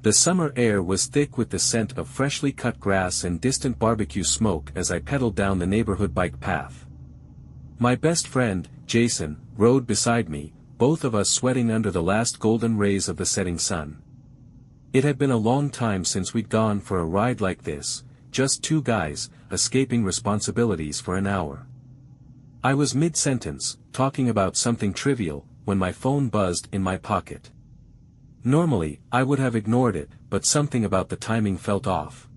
The summer air was thick with the scent of freshly cut grass and distant barbecue smoke as I pedaled down the neighborhood bike path. My best friend, Jason, rode beside me, both of us sweating under the last golden rays of the setting sun. It had been a long time since we'd gone for a ride like this, just two guys, escaping responsibilities for an hour. I was mid-sentence, talking about something trivial, when my phone buzzed in my pocket. Normally, I would have ignored it, but something about the timing felt off.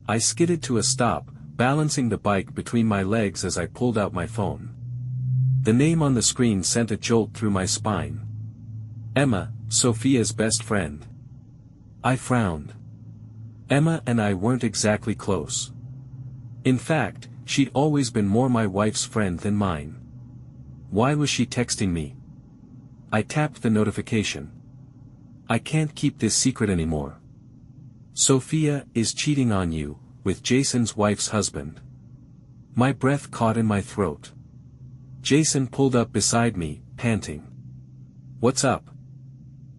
I skidded to a stop, balancing the bike between my legs as I pulled out my phone. The name on the screen sent a jolt through my spine. Emma, Sophia's best friend. I frowned. Emma and I weren't exactly close. In fact, she'd always been more my wife's friend than mine. Why was she texting me? I tapped the notification. I can't keep this secret anymore. Sophia is cheating on you, with Jason's wife's husband. My breath caught in my throat. Jason pulled up beside me, panting. What's up?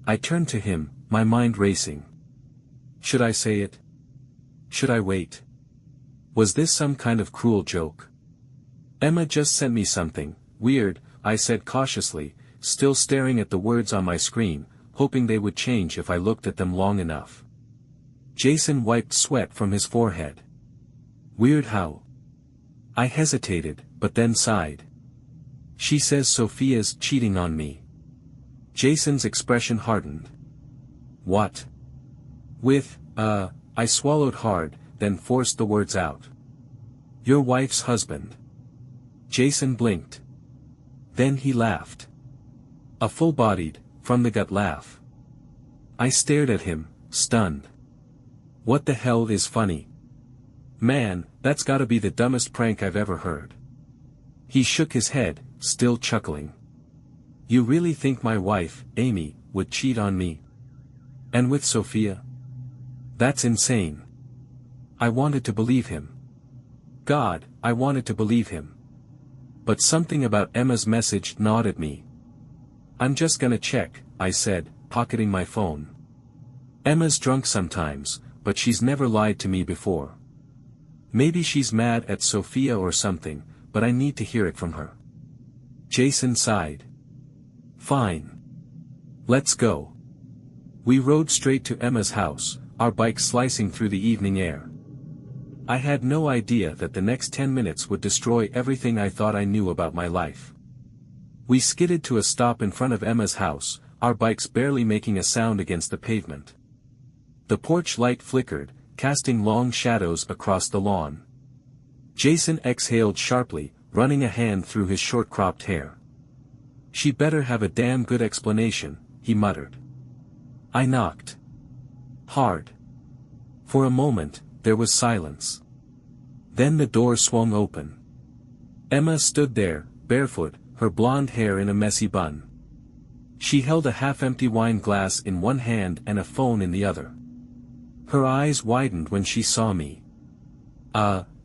I turned to him, my mind racing. Should I say it? Should I wait? Was this some kind of cruel joke? Emma just sent me something weird, I said cautiously, still staring at the words on my screen, hoping they would change if I looked at them long enough. Jason wiped sweat from his forehead. Weird how? I hesitated, but then sighed. She says Sophia's cheating on me. Jason's expression hardened. What? With, I swallowed hard, then forced the words out. Your wife's husband. Jason blinked. Then he laughed. A full-bodied, from-the-gut laugh. I stared at him, stunned. What the hell is funny? Man, that's gotta be the dumbest prank I've ever heard. He shook his head, still chuckling. You really think my wife, Amy, would cheat on me? And with Sophia? That's insane. I wanted to believe him. God, I wanted to believe him. But something about Emma's message gnawed at me. I'm just gonna check, I said, pocketing my phone. Emma's drunk sometimes, but she's never lied to me before. Maybe she's mad at Sophia or something, but I need to hear it from her. Jason sighed. Fine. Let's go. We rode straight to Emma's house, our bikes slicing through the evening air. I had no idea that the next 10 minutes would destroy everything I thought I knew about my life. We skidded to a stop in front of Emma's house, our bikes barely making a sound against the pavement. The porch light flickered, casting long shadows across the lawn. Jason exhaled sharply, running a hand through his short-cropped hair. She better have a damn good explanation, he muttered. I knocked. Hard. For a moment, there was silence. Then the door swung open. Emma stood there, barefoot, her blonde hair in a messy bun. She held a half-empty wine glass in one hand and a phone in the other. Her eyes widened when she saw me.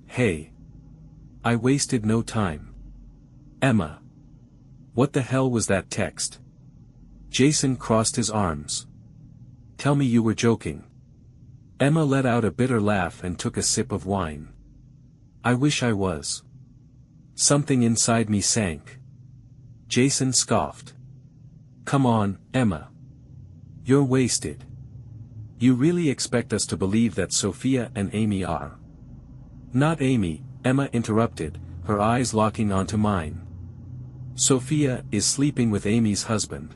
Hey. I wasted no time. Emma. What the hell was that text? Jason crossed his arms. Tell me you were joking. Emma let out a bitter laugh and took a sip of wine. I wish I was. Something inside me sank. Jason scoffed. Come on, Emma. You're wasted. You really expect us to believe that Sophia and Amy are? Not Amy, Emma interrupted, her eyes locking onto mine. Sophia is sleeping with Amy's husband.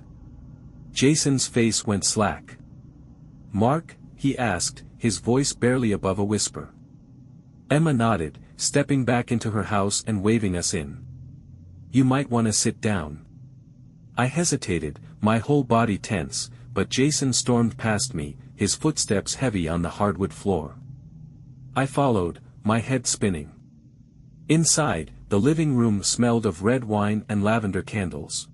Jason's face went slack. Mark? He asked, his voice barely above a whisper. Emma nodded, stepping back into her house and waving us in. You might want to sit down. I hesitated, my whole body tense, but Jason stormed past me, his footsteps heavy on the hardwood floor. I followed, my head spinning. Inside, the living room smelled of red wine and lavender candles.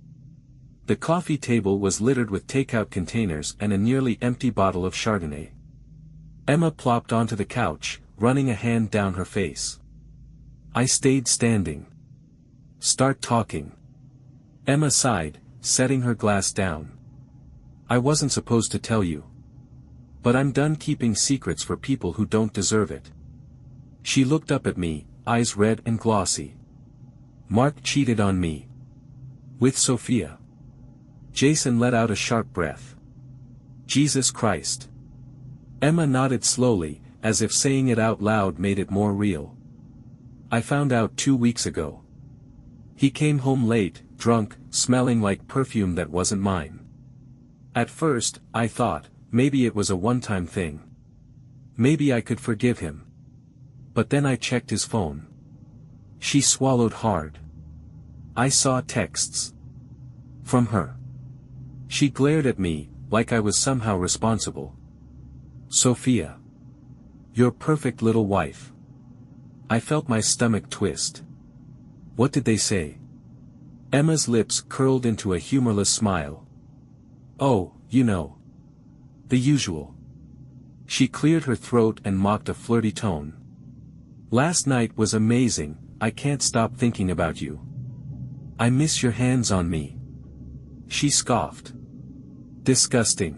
The coffee table was littered with takeout containers and a nearly empty bottle of Chardonnay. Emma plopped onto the couch, running a hand down her face. I stayed standing. Start talking. Emma sighed, setting her glass down. I wasn't supposed to tell you. But I'm done keeping secrets for people who don't deserve it. She looked up at me, eyes red and glossy. Mark cheated on me. With Sophia. Jason let out a sharp breath. Jesus Christ. Emma nodded slowly, as if saying it out loud made it more real. I found out 2 weeks ago. He came home late, drunk, smelling like perfume that wasn't mine. At first, I thought, maybe it was a one-time thing. Maybe I could forgive him. But then I checked his phone. She swallowed hard. I saw texts. From her. She glared at me, like I was somehow responsible. Sophia. Your perfect little wife. I felt my stomach twist. What did they say? Emma's lips curled into a humorless smile. Oh, you know. The usual. She cleared her throat and mocked a flirty tone. Last night was amazing, I can't stop thinking about you. I miss your hands on me. She scoffed. Disgusting.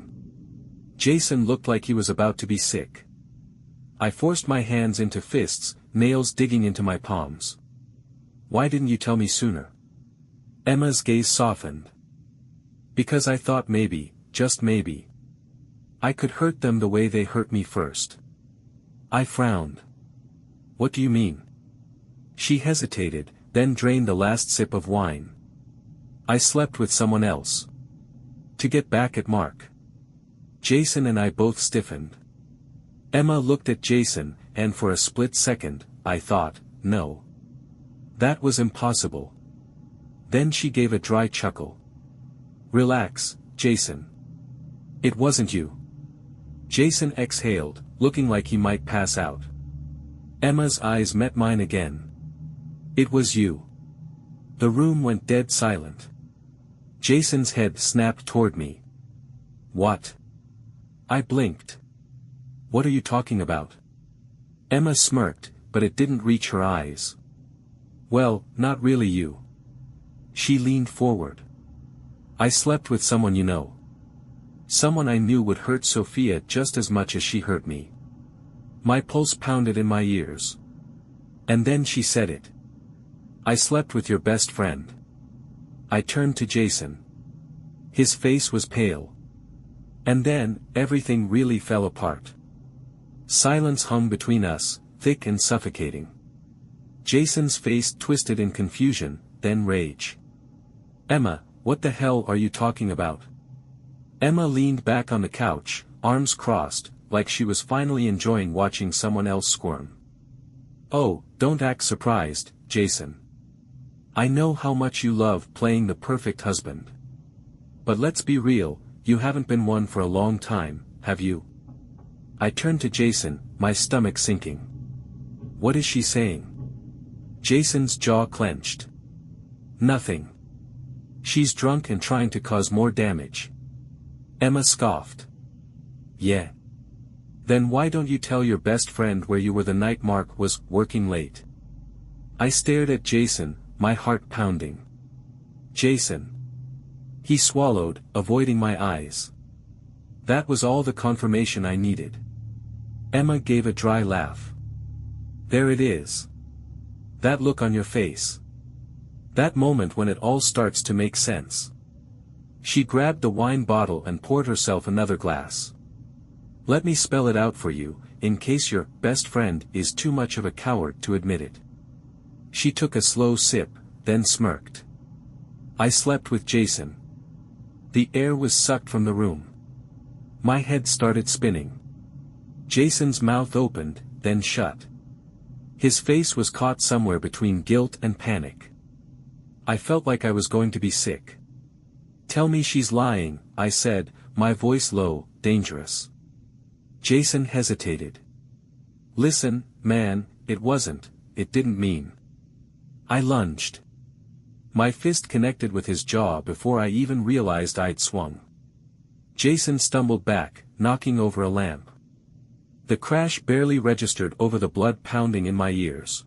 Jason looked like he was about to be sick. I forced my hands into fists, nails digging into my palms. Why didn't you tell me sooner? Emma's gaze softened. Because I thought maybe, just maybe, I could hurt them the way they hurt me first. I frowned. What do you mean? She hesitated, then drained the last sip of wine. I slept with someone else. To get back at Mark. Jason and I both stiffened. Emma looked at Jason, and for a split second, I thought, no. That was impossible. Then she gave a dry chuckle. Relax, Jason. It wasn't you. Jason exhaled, looking like he might pass out. Emma's eyes met mine again. It was you. The room went dead silent. Jason's head snapped toward me. What? I blinked. What are you talking about? Emma smirked, but it didn't reach her eyes. Well, not really you. She leaned forward. I slept with someone you know. Someone I knew would hurt Sophia just as much as she hurt me. My pulse pounded in my ears. And then she said it. I slept with your best friend. I turned to Jason. His face was pale. And then, everything really fell apart. Silence hung between us, thick and suffocating. Jason's face twisted in confusion, then rage. Emma, what the hell are you talking about? Emma leaned back on the couch, arms crossed, like she was finally enjoying watching someone else squirm. Oh, don't act surprised, Jason. I know how much you love playing the perfect husband. But let's be real, you haven't been one for a long time, have you? I turned to Jason, my stomach sinking. What is she saying? Jason's jaw clenched. Nothing. She's drunk and trying to cause more damage. Emma scoffed. Yeah. Then why don't you tell your best friend where you were the night Mark was working late? I stared at Jason, my heart pounding. Jason. He swallowed, avoiding my eyes. That was all the confirmation I needed. Emma gave a dry laugh. There it is. That look on your face. That moment when it all starts to make sense. She grabbed the wine bottle and poured herself another glass. Let me spell it out for you, in case your best friend is too much of a coward to admit it. She took a slow sip, then smirked. I slept with Jason. The air was sucked from the room. My head started spinning. Jason's mouth opened, then shut. His face was caught somewhere between guilt and panic. I felt like I was going to be sick. Tell me she's lying, I said, my voice low, dangerous. Jason hesitated. Listen, man, it didn't mean. I lunged. My fist connected with his jaw before I even realized I'd swung. Jason stumbled back, knocking over a lamp. The crash barely registered over the blood pounding in my ears.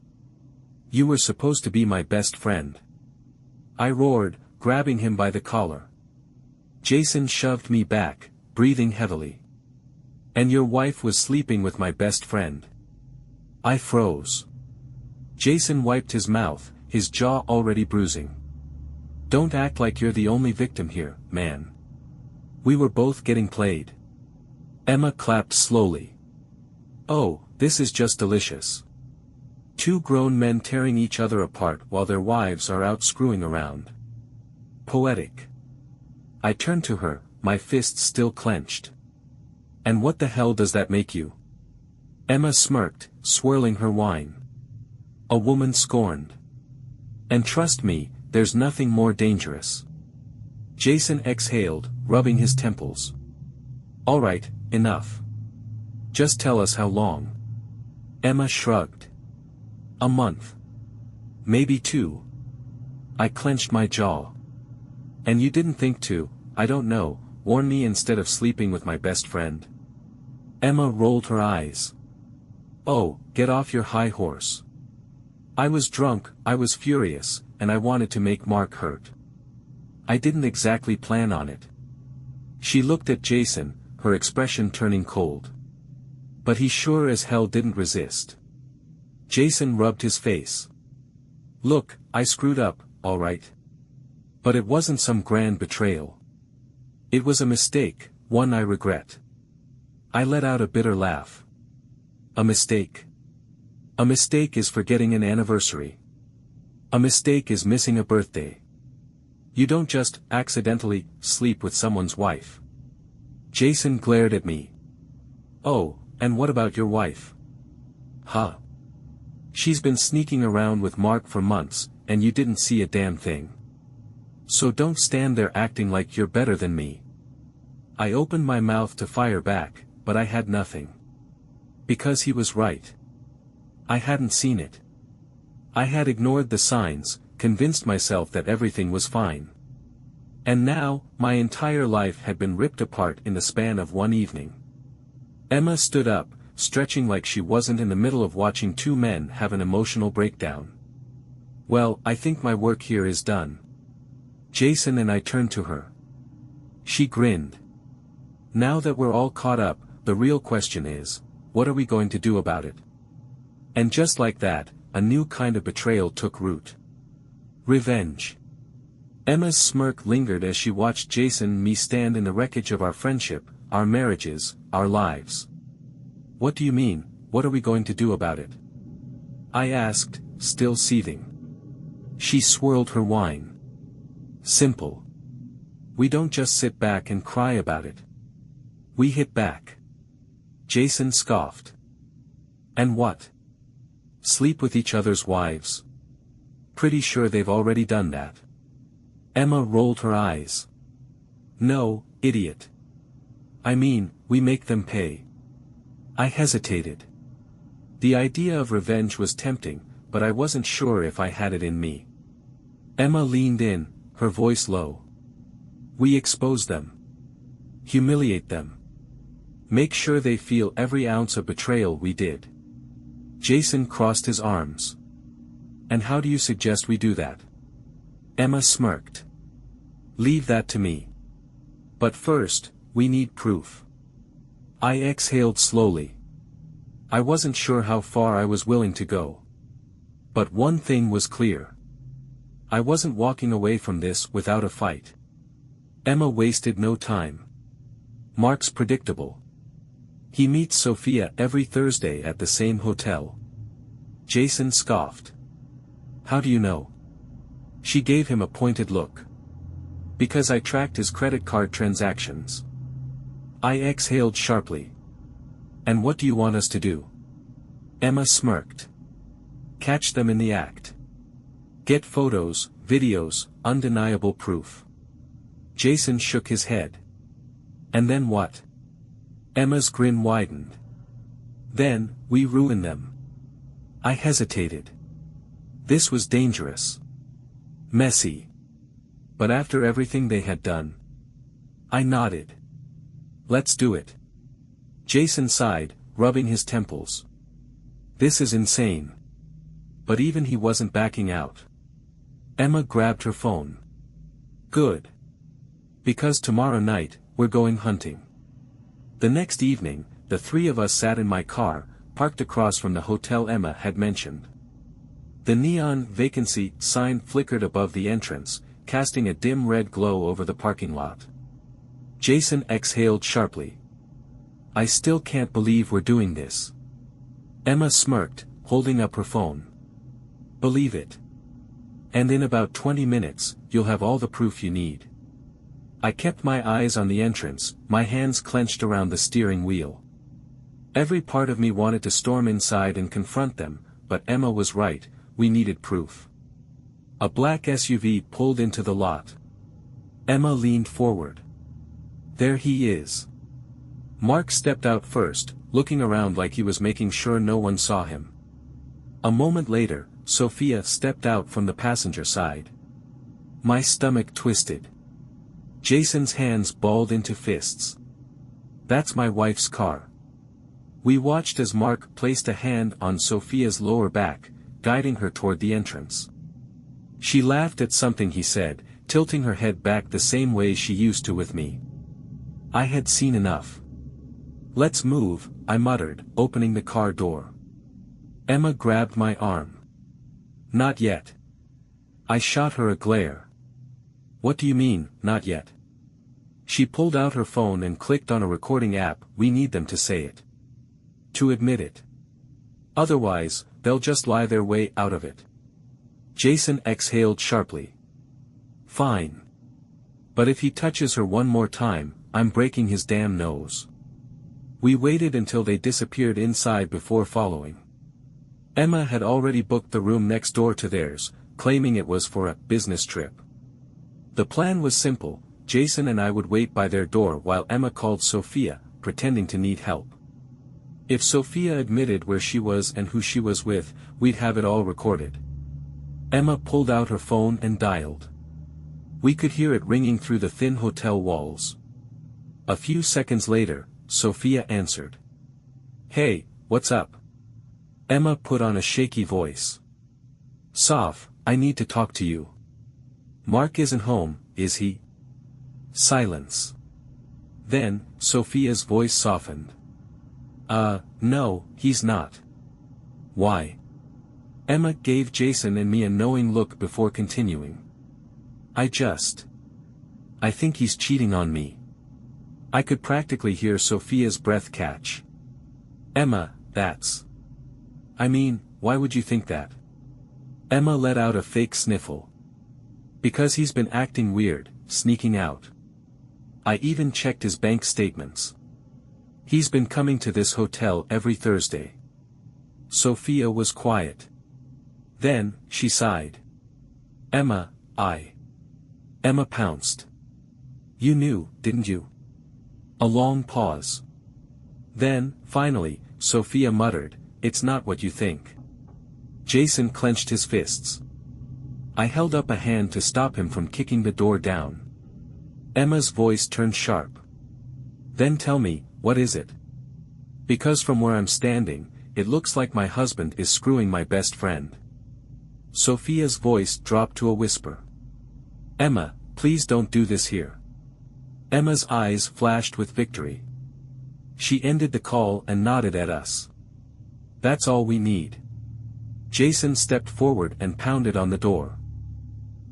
You were supposed to be my best friend. I roared, grabbing him by the collar. Jason shoved me back, breathing heavily. And your wife was sleeping with my best friend. I froze. Jason wiped his mouth, his jaw already bruising. Don't act like you're the only victim here, man. We were both getting played. Emma clapped slowly. Oh, this is just delicious. Two grown men tearing each other apart while their wives are out screwing around. Poetic. I turned to her, my fists still clenched. And what the hell does that make you? Emma smirked, swirling her wine. A woman scorned. And trust me, there's nothing more dangerous. Jason exhaled, rubbing his temples. All right, enough. Just tell us how long. Emma shrugged. A month. Maybe 2. I clenched my jaw. And you didn't think to, I don't know, warn me instead of sleeping with my best friend? Emma rolled her eyes. Oh, get off your high horse. I was drunk, I was furious, and I wanted to make Mark hurt. I didn't exactly plan on it. She looked at Jason, her expression turning cold. But he sure as hell didn't resist. Jason rubbed his face. Look, I screwed up, all right. But it wasn't some grand betrayal. It was a mistake, one I regret. I let out a bitter laugh. A mistake. A mistake is forgetting an anniversary. A mistake is missing a birthday. You don't just, accidentally, sleep with someone's wife. Jason glared at me. Oh, and what about your wife? Huh? She's been sneaking around with Mark for months, and you didn't see a damn thing. So don't stand there acting like you're better than me. I opened my mouth to fire back, but I had nothing. Because he was right. I hadn't seen it. I had ignored the signs, convinced myself that everything was fine. And now, my entire life had been ripped apart in the span of one evening. Emma stood up, stretching like she wasn't in the middle of watching two men have an emotional breakdown. Well, I think my work here is done. Jason and I turned to her. She grinned. Now that we're all caught up, the real question is, what are we going to do about it? And just like that, a new kind of betrayal took root. Revenge. Emma's smirk lingered as she watched Jason and me stand in the wreckage of our friendship, our marriages, our lives. What do you mean, what are we going to do about it? I asked, still seething. She swirled her wine. Simple. We don't just sit back and cry about it. We hit back. Jason scoffed. And what? Sleep with each other's wives? Pretty sure they've already done that. Emma rolled her eyes. No, idiot. I mean, we make them pay. I hesitated. The idea of revenge was tempting, but I wasn't sure if I had it in me. Emma leaned in, her voice low. We expose them. Humiliate them. Make sure they feel every ounce of betrayal we did. Jason crossed his arms. And how do you suggest we do that? Emma smirked. Leave that to me. But first, we need proof. I exhaled slowly. I wasn't sure how far I was willing to go. But one thing was clear. I wasn't walking away from this without a fight. Emma wasted no time. Mark's predictable. He meets Sophia every Thursday at the same hotel. Jason scoffed. How do you know? She gave him a pointed look. Because I tracked his credit card transactions. I exhaled sharply. And what do you want us to do? Emma smirked. Catch them in the act. Get photos, videos, undeniable proof. Jason shook his head. And then what? Emma's grin widened. Then, we ruin them. I hesitated. This was dangerous. Messy. But after everything they had done. I nodded. Let's do it. Jason sighed, rubbing his temples. This is insane. But even he wasn't backing out. Emma grabbed her phone. Good. Because tomorrow night, we're going hunting. The next evening, the three of us sat in my car, parked across from the hotel Emma had mentioned. The neon vacancy sign flickered above the entrance, casting a dim red glow over the parking lot. Jason exhaled sharply. I still can't believe we're doing this. Emma smirked, holding up her phone. Believe it. And in about 20 minutes, you'll have all the proof you need. I kept my eyes on the entrance, my hands clenched around the steering wheel. Every part of me wanted to storm inside and confront them, but Emma was right, we needed proof. A black SUV pulled into the lot. Emma leaned forward. There he is. Mark stepped out first, looking around like he was making sure no one saw him. A moment later, Sophia stepped out from the passenger side. My stomach twisted. Jason's hands balled into fists. That's my wife's car. We watched as Mark placed a hand on Sophia's lower back, guiding her toward the entrance. She laughed at something he said, tilting her head back the same way she used to with me. I had seen enough. Let's move, I muttered, opening the car door. Emma grabbed my arm. Not yet. I shot her a glare. What do you mean, not yet? She pulled out her phone and clicked on a recording app. We need them to say it. To admit it. Otherwise, they'll just lie their way out of it. Jason exhaled sharply. Fine. But if he touches her one more time, I'm breaking his damn nose. We waited until they disappeared inside before following. Emma had already booked the room next door to theirs, claiming it was for a business trip. The plan was simple, Jason and I would wait by their door while Emma called Sophia, pretending to need help. If Sophia admitted where she was and who she was with, we'd have it all recorded. Emma pulled out her phone and dialed. We could hear it ringing through the thin hotel walls. A few seconds later, Sophia answered. Hey, what's up? Emma put on a shaky voice. Soph, I need to talk to you. Mark isn't home, is he? Silence. Then, Sophia's voice softened. No, he's not. Why? Emma gave Jason and me a knowing look before continuing. I think he's cheating on me. I could practically hear Sophia's breath catch. Emma, why would you think that? Emma let out a fake sniffle. Because he's been acting weird, sneaking out. I even checked his bank statements. He's been coming to this hotel every Thursday. Sophia was quiet. Then, she sighed. Emma pounced. You knew, didn't you? A long pause. Then, finally, Sophia muttered, it's not what you think. Jason clenched his fists. I held up a hand to stop him from kicking the door down. Emma's voice turned sharp. Then tell me, what is it? Because from where I'm standing, it looks like my husband is screwing my best friend. Sophia's voice dropped to a whisper. Emma, please don't do this here. Emma's eyes flashed with victory. She ended the call and nodded at us. That's all we need. Jason stepped forward and pounded on the door.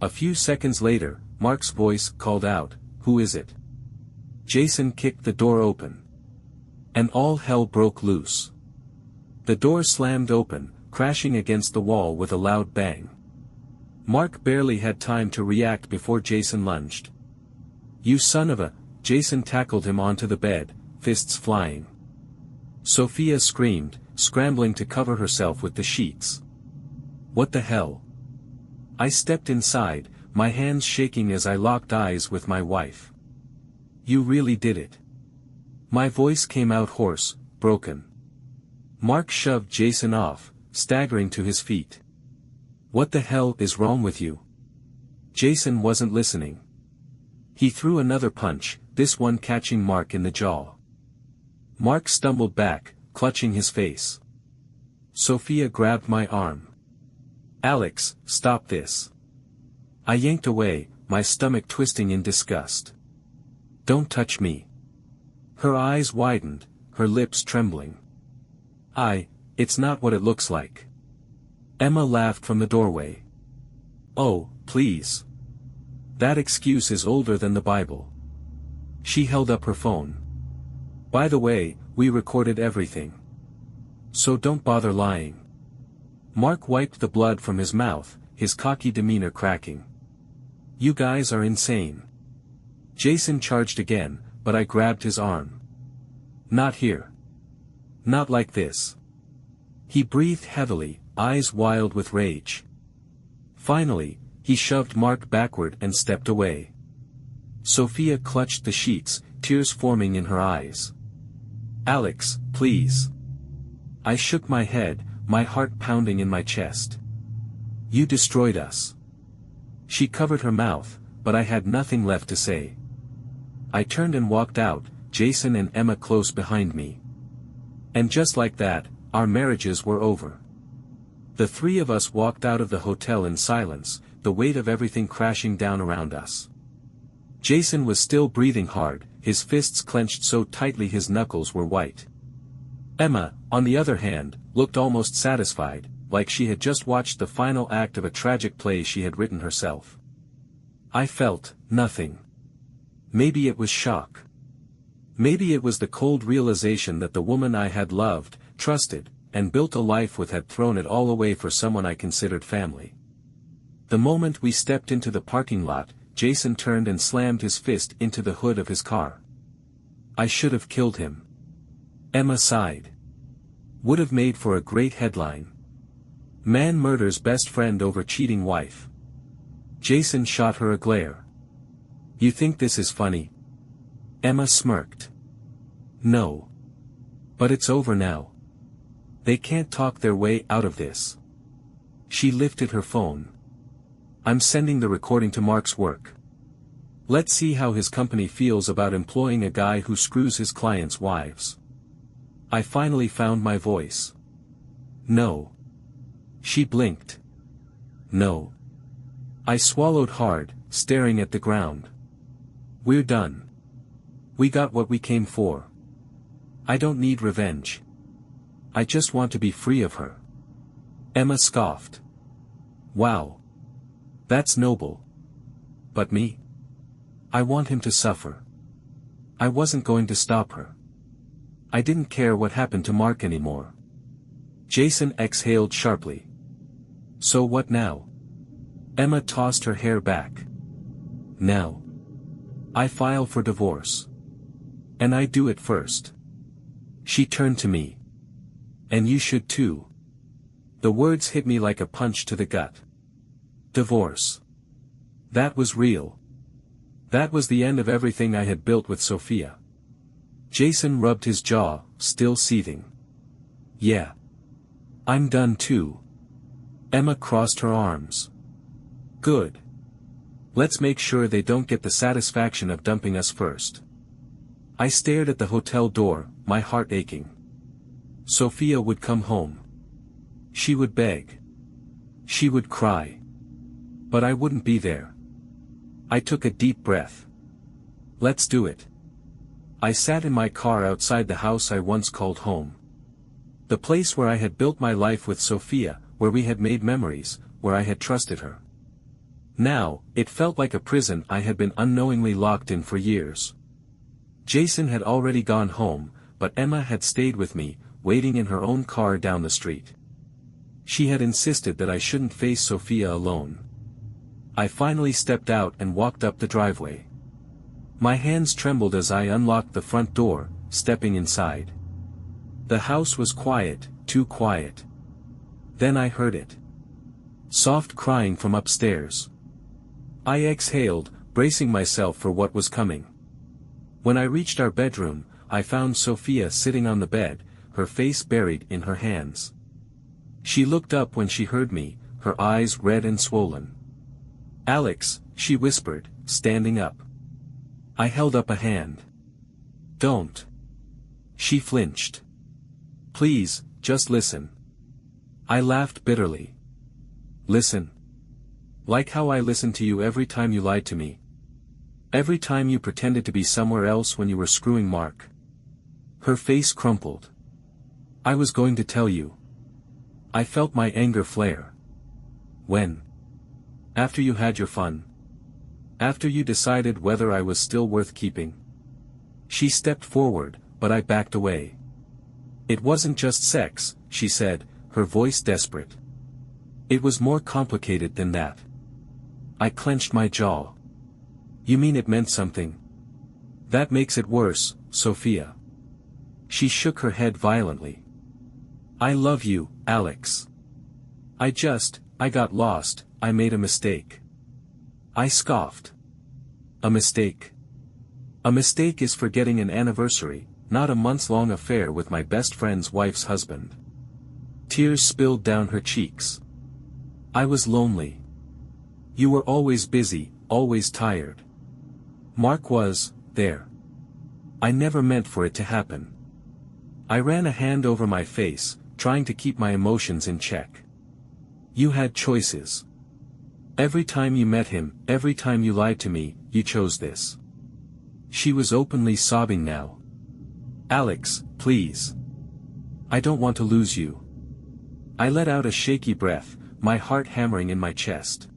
A few seconds later, Mark's voice called out, Who is it? Jason kicked the door open. And all hell broke loose. The door slammed open, crashing against the wall with a loud bang. Mark barely had time to react before Jason lunged. You son of a... Jason tackled him onto the bed, fists flying. Sophia screamed, scrambling to cover herself with the sheets. What the hell? I stepped inside, my hands shaking as I locked eyes with my wife. You really did it. My voice came out hoarse, broken. Mark shoved Jason off, staggering to his feet. What the hell is wrong with you? Jason wasn't listening. He threw another punch, this one catching Mark in the jaw. Mark stumbled back, clutching his face. Sophia grabbed my arm. Alex, stop this. I yanked away, my stomach twisting in disgust. Don't touch me. Her eyes widened, her lips trembling. It's not what it looks like. Emma laughed from the doorway. Oh, please. That excuse is older than the Bible. She held up her phone. By the way, we recorded everything. So don't bother lying. Mark wiped the blood from his mouth, his cocky demeanor cracking. You guys are insane. Jason charged again, but I grabbed his arm. Not here. Not like this. He breathed heavily, eyes wild with rage. Finally, he shoved Mark backward and stepped away. Sophia clutched the sheets, tears forming in her eyes. Alex, please. I shook my head, my heart pounding in my chest. You destroyed us. She covered her mouth, but I had nothing left to say. I turned and walked out, Jason and Emma close behind me. And just like that, our marriages were over. The three of us walked out of the hotel in silence, the weight of everything crashing down around us. Jason was still breathing hard, his fists clenched so tightly his knuckles were white. Emma, on the other hand, looked almost satisfied, like she had just watched the final act of a tragic play she had written herself. I felt nothing. Maybe it was shock. Maybe it was the cold realization that the woman I had loved, trusted, and built a life with had thrown it all away for someone I considered family. The moment we stepped into the parking lot, Jason turned and slammed his fist into the hood of his car. I should have killed him. Emma sighed. Would have made for a great headline. Man murders best friend over cheating wife. Jason shot her a glare. You think this is funny? Emma smirked. No. But it's over now. They can't talk their way out of this. She lifted her phone. I'm sending the recording to Mark's work. Let's see how his company feels about employing a guy who screws his clients' wives. I finally found my voice. No. She blinked. No. I swallowed hard, staring at the ground. We're done. We got what we came for. I don't need revenge. I just want to be free of her. Emma scoffed. Wow. That's noble. But me? I want him to suffer. I wasn't going to stop her. I didn't care what happened to Mark anymore. Jason exhaled sharply. So what now? Emma tossed her hair back. Now. I file for divorce. And I do it first. She turned to me. And you should too. The words hit me like a punch to the gut. Divorce. That was real. That was the end of everything I had built with Sophia. Jason rubbed his jaw, still seething. Yeah. I'm done too. Emma crossed her arms. Good. Let's make sure they don't get the satisfaction of dumping us first. I stared at the hotel door, my heart aching. Sophia would come home. She would beg. She would cry. But I wouldn't be there. I took a deep breath. Let's do it. I sat in my car outside the house I once called home. The place where I had built my life with Sophia, where we had made memories, where I had trusted her. Now, it felt like a prison I had been unknowingly locked in for years. Jason had already gone home, but Emma had stayed with me, waiting in her own car down the street. She had insisted that I shouldn't face Sophia alone. I finally stepped out and walked up the driveway. My hands trembled as I unlocked the front door, stepping inside. The house was quiet, too quiet. Then I heard it. Soft crying from upstairs. I exhaled, bracing myself for what was coming. When I reached our bedroom, I found Sophia sitting on the bed, her face buried in her hands. She looked up when she heard me, her eyes red and swollen. Alex, she whispered, standing up. I held up a hand. Don't. She flinched. Please, just listen. I laughed bitterly. Listen. Like how I listened to you every time you lied to me. Every time you pretended to be somewhere else when you were screwing Mark. Her face crumpled. I was going to tell you. I felt my anger flare. When? After you had your fun. After you decided whether I was still worth keeping. She stepped forward, but I backed away. It wasn't just sex, she said, her voice desperate. It was more complicated than that. I clenched my jaw. You mean it meant something? That makes it worse, Sophia. She shook her head violently. I love you, Alex. I got lost, I made a mistake. I scoffed. A mistake? A mistake is forgetting an anniversary, not a months-long affair with my best friend's wife's husband. Tears spilled down her cheeks. I was lonely. You were always busy, always tired. Mark was, there. I never meant for it to happen. I ran a hand over my face, trying to keep my emotions in check. You had choices. Every time you met him, every time you lied to me, you chose this. She was openly sobbing now. Alex, please. I don't want to lose you. I let out a shaky breath, my heart hammering in my chest.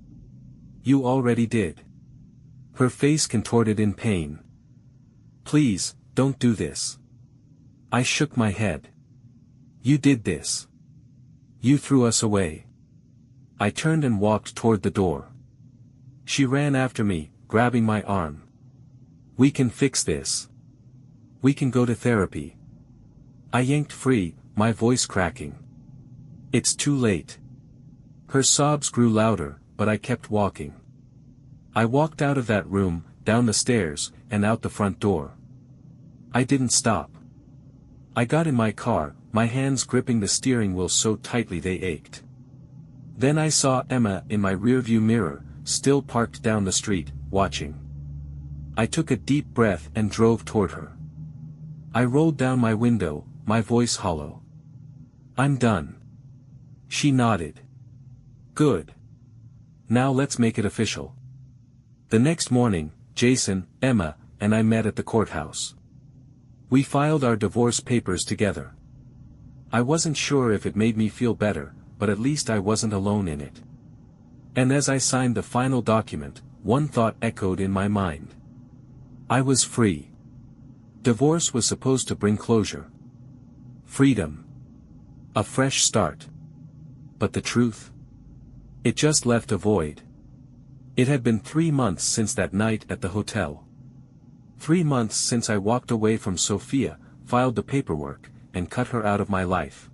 You already did. Her face contorted in pain. Please, don't do this. I shook my head. You did this. You threw us away. I turned and walked toward the door. She ran after me, grabbing my arm. We can fix this. We can go to therapy. I yanked free, my voice cracking. It's too late. Her sobs grew louder, but I kept walking. I walked out of that room, down the stairs, and out the front door. I didn't stop. I got in my car, my hands gripping the steering wheel so tightly they ached. Then I saw Emma in my rearview mirror, still parked down the street, watching. I took a deep breath and drove toward her. I rolled down my window, my voice hollow. I'm done. She nodded. Good. Now let's make it official. The next morning, Jason, Emma, and I met at the courthouse. We filed our divorce papers together. I wasn't sure if it made me feel better, but at least I wasn't alone in it. And as I signed the final document, one thought echoed in my mind. I was free. Divorce was supposed to bring closure. Freedom. A fresh start. But the truth? It just left a void. It had been 3 months since that night at the hotel. 3 months since I walked away from Sophia, filed the paperwork, and cut her out of my life.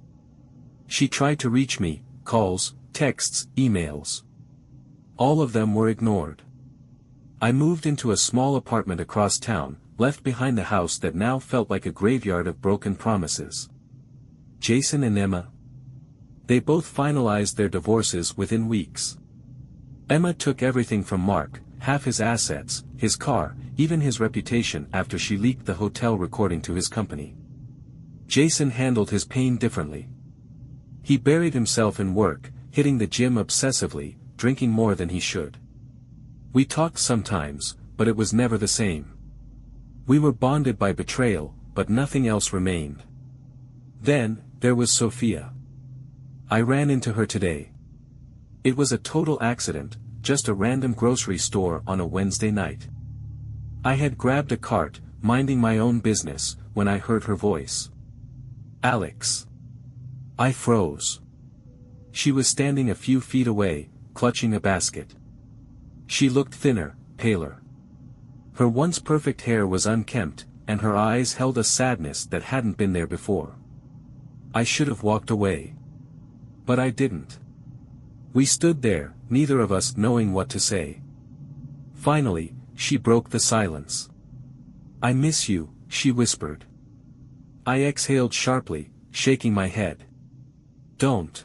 She tried to reach me, calls, texts, emails. All of them were ignored. I moved into a small apartment across town, left behind the house that now felt like a graveyard of broken promises. Jason and Emma. They both finalized their divorces within weeks. Emma took everything from Mark, half his assets, his car, even his reputation after she leaked the hotel recording to his company. Jason handled his pain differently. He buried himself in work, hitting the gym obsessively, drinking more than he should. We talked sometimes, but it was never the same. We were bonded by betrayal, but nothing else remained. Then, there was Sophia. I ran into her today. It was a total accident, just a random grocery store on a Wednesday night. I had grabbed a cart, minding my own business, when I heard her voice. Alex. I froze. She was standing a few feet away, clutching a basket. She looked thinner, paler. Her once perfect hair was unkempt, and her eyes held a sadness that hadn't been there before. I should have walked away. But I didn't. We stood there, neither of us knowing what to say. Finally, she broke the silence. I miss you, she whispered. I exhaled sharply, shaking my head. Don't.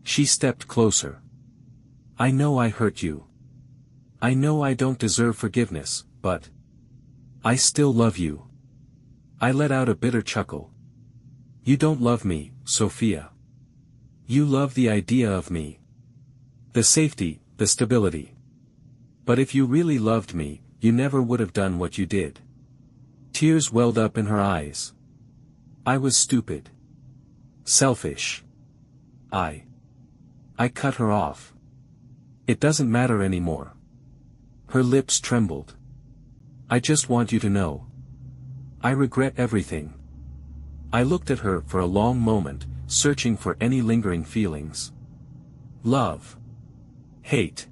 She stepped closer. I know I hurt you. I know I don't deserve forgiveness, but I still love you. I let out a bitter chuckle. You don't love me, Sophia. You love the idea of me. The safety, the stability. But if you really loved me, you never would have done what you did. Tears welled up in her eyes. I was stupid. Selfish. I cut her off. It doesn't matter anymore. Her lips trembled. I just want you to know. I regret everything. I looked at her for a long moment, searching for any lingering feelings. Love. Hate.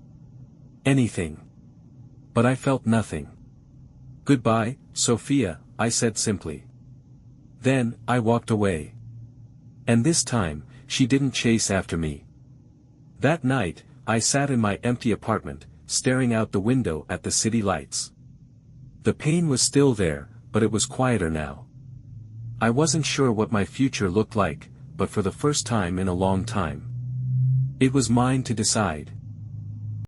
Anything. But I felt nothing. Goodbye, Sophia, I said simply. Then, I walked away. And this time, she didn't chase after me. That night, I sat in my empty apartment, staring out the window at the city lights. The pain was still there, but it was quieter now. I wasn't sure what my future looked like, but for the first time in a long time. It was mine to decide.